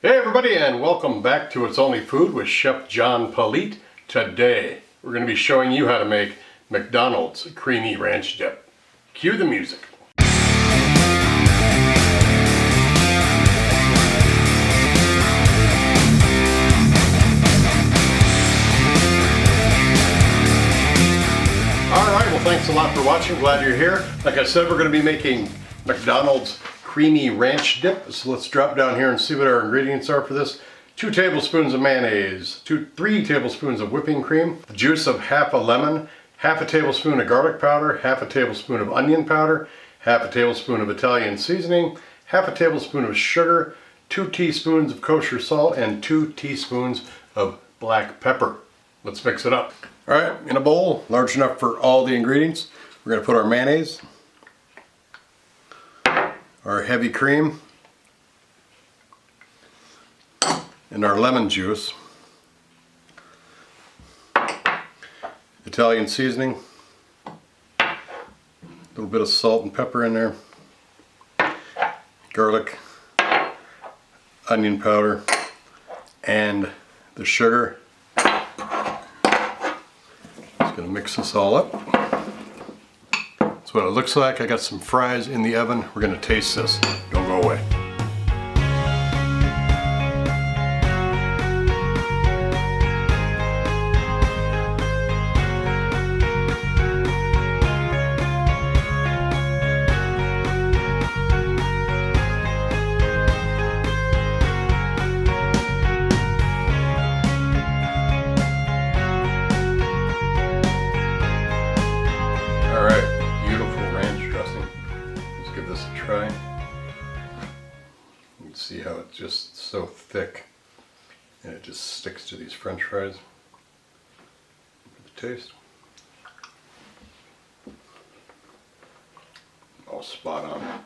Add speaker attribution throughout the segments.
Speaker 1: Hey everybody, and welcome back to It's Only Food with Chef John Politte. Today we're going to be showing you how to make McDonald's creamy ranch dip. Cue the music. Alright, well thanks a lot for watching. Glad you're here. Like I said, we're going to be making McDonald's creamy ranch dip. So let's drop down here and see what our ingredients are for this. 2 tablespoons of mayonnaise, 3 tablespoons of whipping cream, the juice of half a lemon, half a tablespoon of garlic powder, half a tablespoon of onion powder, half a tablespoon of Italian seasoning, half a tablespoon of sugar, 2 teaspoons of kosher salt, and 2 teaspoons of black pepper. Let's mix it up. Alright, in a bowl large enough for all the ingredients, we're going to put our mayonnaise, our heavy cream, and our lemon juice, Italian seasoning, a little bit of salt and pepper in there, garlic, onion powder, and the sugar. Just going to mix this all up. That's what it looks like. I got some fries in the oven. We're going to taste this. Don't go away. Try. You can see how it's just so thick and it just sticks to these French fries. The taste. Oh, spot on.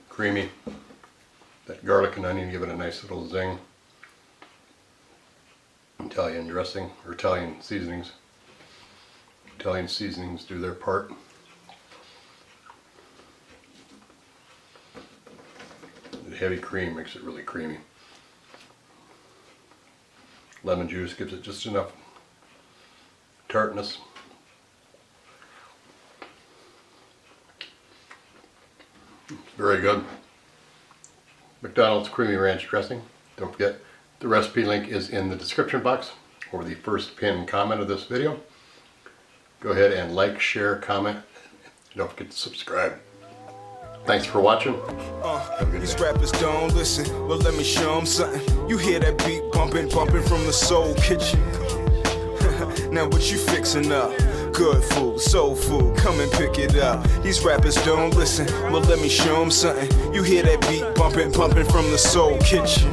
Speaker 1: Creamy. That garlic and onion give it a nice little zing. Italian dressing, or Italian seasonings. Italian seasonings do their part. Heavy cream makes it really creamy. Lemon juice gives it just enough tartness. Very good. McDonald's creamy ranch dressing. Don't forget, the recipe link is in the description box or the first pinned comment of this video. Go ahead and like, share, comment, and don't forget to subscribe. Thanks for watching.
Speaker 2: These rappers don't listen, well let me show them something. You hear that beat bumping from the soul kitchen. Now what you fixing up? Good food, soul food, come and pick it up. These rappers don't listen, well let me show them something. You hear that beat bumping from the soul kitchen.